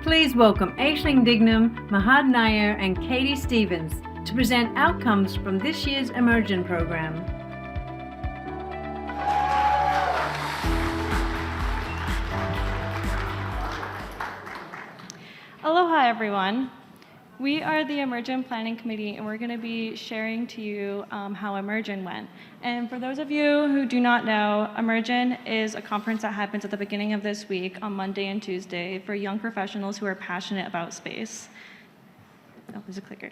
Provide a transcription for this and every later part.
Please welcome Aishling Dignam, Mahhad Nair, and Katie Stevens to present outcomes from this year's EMER-GEN program. Aloha, everyone. We are the EMER-GEN Planning Committee, and we're going to be sharing to you how EMER-GEN went. And for those of you who do not know, EMER-GEN is a conference that happens at the beginning of this week on Monday and Tuesday for young professionals who are passionate about space. Oh, there's a clicker.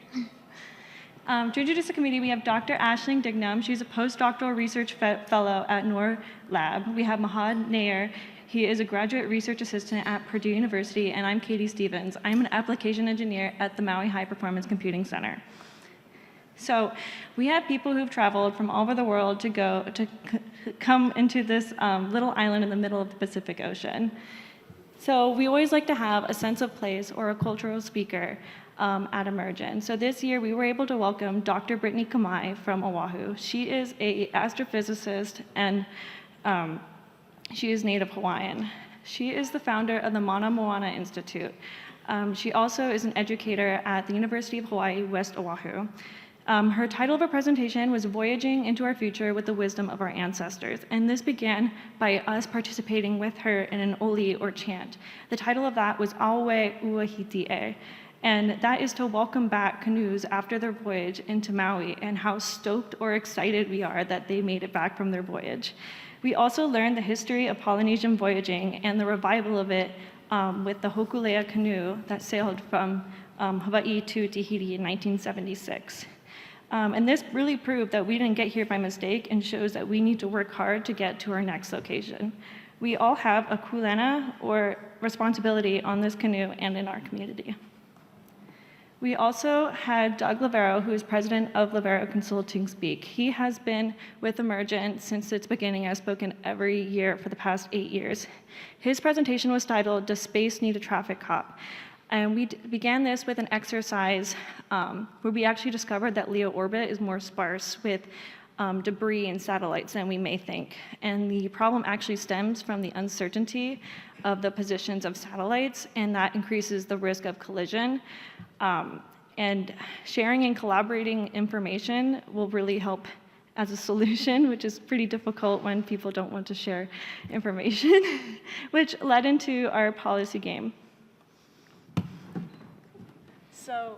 To introduce the committee, we have Dr. Aishling Dignam. She's a postdoctoral research fellow at NOIRLab. We have Mahhad Nair. He is a graduate research assistant at Purdue University, and I'm Katie Stevens. I'm an application engineer at the Maui High Performance Computing Center. So we have people who've traveled from all over the world to come into this little island in the middle of the Pacific Ocean. So we always like to have a sense of place or a cultural speaker at EMER-GEN. So this year we were able to welcome Dr. Brittany Kamai from Oahu. She is an astrophysicist and she is Native Hawaiian. She is the founder of the Mana Moana Institute. She also is an educator at the University of Hawaii, West Oahu. Her title of her presentation was Voyaging into Our Future with the Wisdom of Our Ancestors, and this began by us participating with her in an oli or chant. The title of that was Aue Ua Hiti'e, and that is to welcome back canoes after their voyage into Maui and how stoked or excited we are that they made it back from their voyage. We also learned the history of Polynesian voyaging and the revival of it with the Hokulea canoe that sailed from Hawaii to Tahiti in 1976. And this really proved that we didn't get here by mistake and shows that we need to work hard to get to our next location. We all have a kulena or responsibility on this canoe and in our community. We also had Doug Lavero, who is president of Lavero Consulting, speak. He has been with EMER-GEN since its beginning, has spoken every year for the past 8 years. His presentation was titled, Does Space Need a Traffic Cop? And we began this with an exercise where we actually discovered that LEO orbit is more sparse with debris and satellites than we may think. And the problem actually stems from the uncertainty of the positions of satellites, and that increases the risk of collision. And sharing and collaborating information will really help as a solution, which is pretty difficult when people don't want to share information, which led into our policy game. So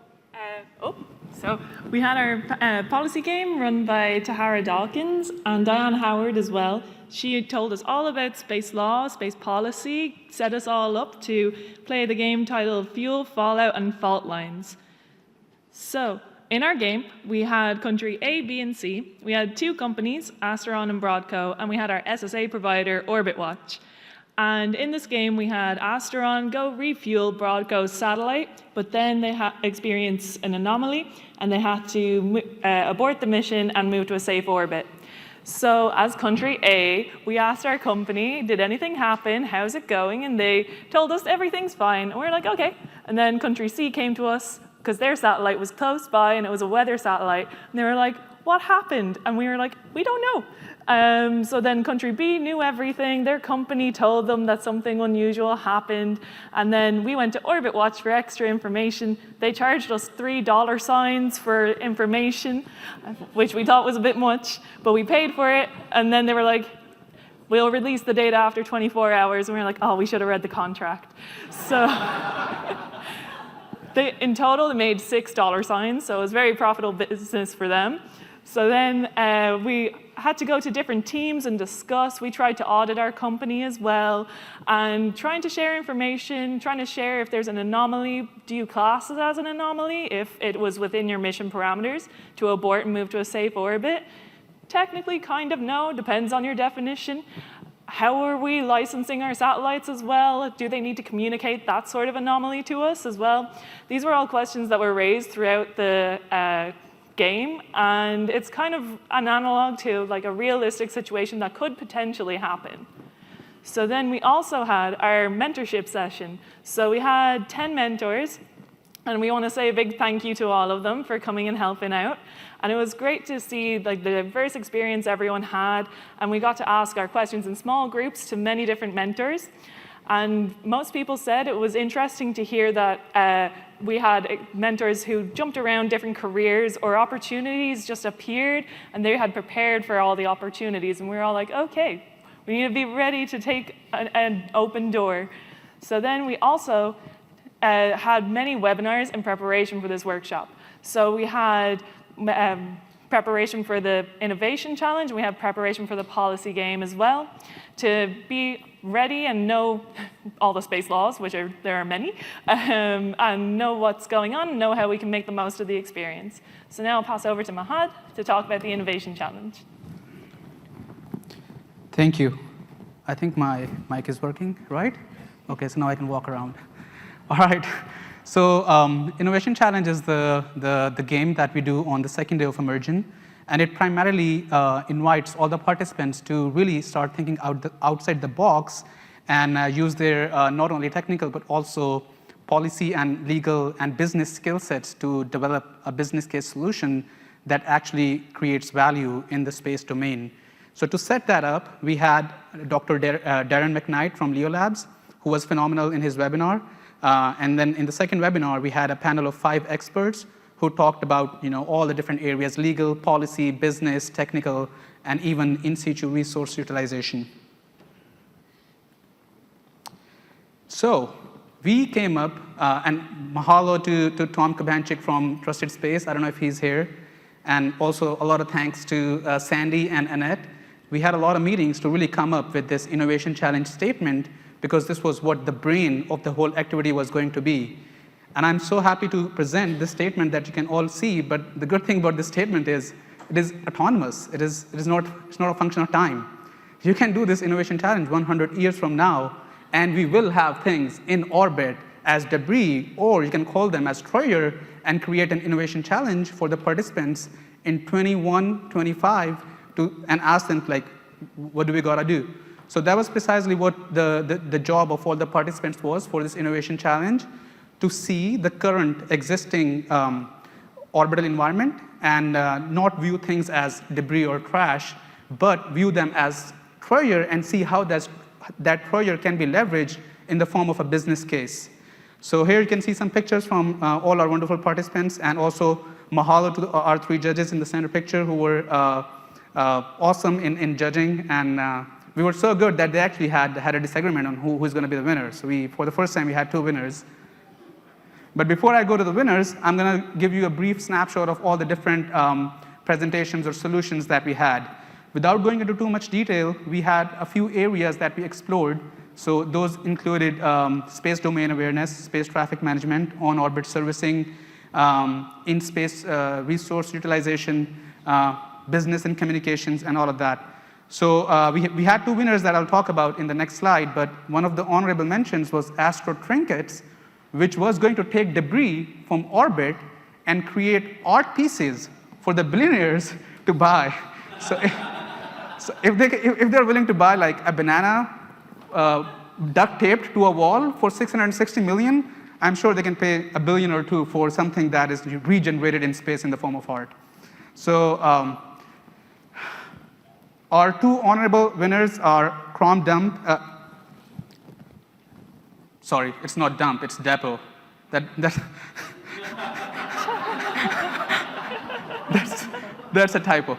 we had our policy game run by Tahara Dawkins and Diane Howard as well. She told us all about space law, space policy, set us all up to play the game titled Fuel, Fallout, and Fault Lines. So in our game, we had country A, B, and C. We had two companies, Asteron and Broadco, and we had our SSA provider, OrbitWatch. And in this game, we had Asteron go refuel Broadco's satellite, but then they experienced an anomaly, and they had to abort the mission and move to a safe orbit. So as country A, we asked our company, did anything happen? How's it going? And they told us everything's fine. And we were like, okay. And then country C came to us because their satellite was close by, and it was a weather satellite. And they were like, what happened? And we were like, we don't know. So then country B knew everything. Their company told them that something unusual happened. And then we went to OrbitWatch for extra information. They charged us $3 for information, which we thought was a bit much, but we paid for it. And then they were like, we'll release the data after 24 hours. And we were like, oh, we should have read the contract. So in total, they made $6, so it was very profitable business for them. So then we had to go to different teams and discuss. We tried to audit our company as well, and trying to share information, trying to share if there's an anomaly, do you class it as an anomaly if it was within your mission parameters to abort and move to a safe orbit? Technically, kind of no, depends on your definition. How are we licensing our satellites as well? Do they need to communicate that sort of anomaly to us as well? These were all questions that were raised throughout the game, and it's kind of an analog to like a realistic situation that could potentially happen. So then we also had our mentorship session. So we had 10 mentors, and we want to say a big thank you to all of them for coming and helping out. And it was great to see like the diverse experience everyone had, and we got to ask our questions in small groups to many different mentors. And most people said it was interesting to hear that we had mentors who jumped around different careers, or opportunities just appeared and they had prepared for all the opportunities. And we were all like, okay, we need to be ready to take an open door. So then we also had many webinars in preparation for this workshop. So we had preparation for the innovation challenge, and we have preparation for the policy game as well, to be ready and know all the space laws, which there are many, and know what's going on, and know how we can make the most of the experience. So now I'll pass over to Mahhad to talk about the innovation challenge. Thank you. I think my mic is working, right? Okay, so now I can walk around. All right. So Innovation Challenge is the game that we do on the second day of EMER-GEN. And it primarily invites all the participants to really start thinking outside the box and use their not only technical, but also policy and legal and business skill sets to develop a business case solution that actually creates value in the space domain. So to set that up, we had Dr. Darren McKnight from Leo Labs, who was phenomenal in his webinar. And then in the second webinar, we had a panel of 5 experts who talked about all the different areas: legal, policy, business, technical, and even in situ resource utilization. So we came up, and mahalo to Tom Kabanchik from Trusted Space. I don't know if he's here. And also a lot of thanks to Sandy and Annette. We had a lot of meetings to really come up with this innovation challenge statement, because this was what the brain of the whole activity was going to be. And I'm so happy to present this statement that you can all see, but the good thing about this statement is it is autonomous. It's not a function of time. You can do this innovation challenge 100 years from now, and we will have things in orbit as debris, or you can call them as Troyer, and create an innovation challenge for the participants in 21, 25, and ask them, like, what do we gotta do? So that was precisely what the job of all the participants was for this innovation challenge, to see the current existing orbital environment and not view things as debris or trash, but view them as Troyer and see how that Troyer can be leveraged in the form of a business case. So here you can see some pictures from all our wonderful participants, and also mahalo to our 3 judges in the center picture who were awesome in judging, and we were so good that they actually had a disagreement on who's going to be the winner. So for the first time, we had 2 winners. But before I go to the winners, I'm going to give you a brief snapshot of all the different presentations or solutions that we had. Without going into too much detail, we had a few areas that we explored. So those included space domain awareness, space traffic management, on-orbit servicing, in-space resource utilization, business and communications, and all of that. So we had 2 winners that I'll talk about in the next slide, but one of the honorable mentions was Astro Trinkets, which was going to take debris from orbit and create art pieces for the billionaires to buy. So if they're willing to buy like a banana duct taped to a wall for $660 million, I'm sure they can pay $1 billion or $2 billion for something that is regenerated in space in the form of art. So our 2 honorable winners are Chrome Dump. Sorry, it's not dump, it's depot. That's a typo.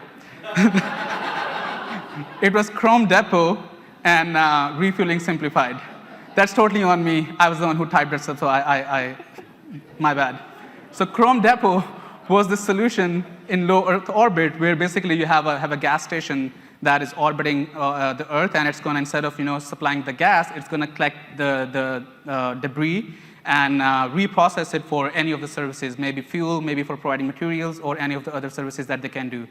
It was Chrome Depot and refueling simplified. That's totally on me. I was the one who typed it, so my bad. So Chrome Depot was the solution in low Earth orbit, where basically you have a gas station that is orbiting the Earth, and it's going to, instead of supplying the gas, it's going to collect the debris and reprocess it for any of the services, maybe fuel, maybe for providing materials, or any of the other services that they can do.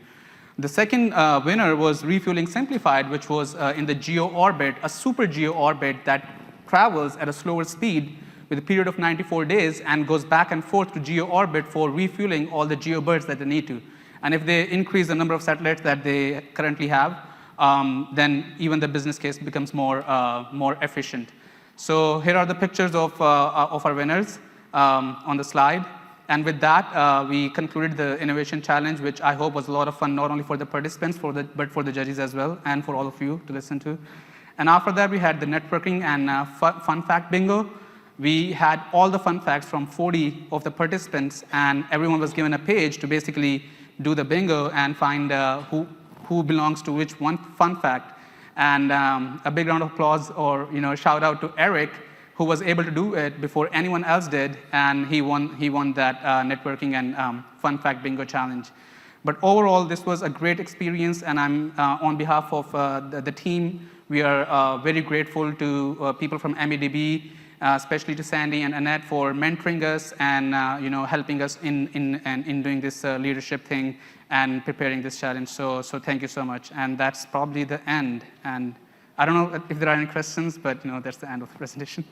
The second winner was Refueling Simplified, which was in the geo orbit, a super geo orbit that travels at a slower speed with a period of 94 days and goes back and forth to geo orbit for refueling all the geo birds that they need to. And if they increase the number of satellites that they currently have, then even the business case becomes more efficient. So here are the pictures of our winners on the slide. And with that, we concluded the innovation challenge, which I hope was a lot of fun, not only for the participants, but for the judges as well, and for all of you to listen to. And after that, we had the networking and fun fact bingo. We had all the fun facts from 40 of the participants, and everyone was given a page to basically do the bingo and find who belongs to which one fun fact. And a big round of applause or shout out to Eric, who was able to do it before anyone else did, and he won that networking and fun fact bingo challenge. But overall, this was a great experience, and I'm on behalf of the team, we are very grateful to people from MEDB, especially to Sandy and Annette for mentoring us and helping us in doing this leadership thing and preparing this challenge. So thank you so much. And that's probably the end. And I don't know if there are any questions, but that's the end of the presentation.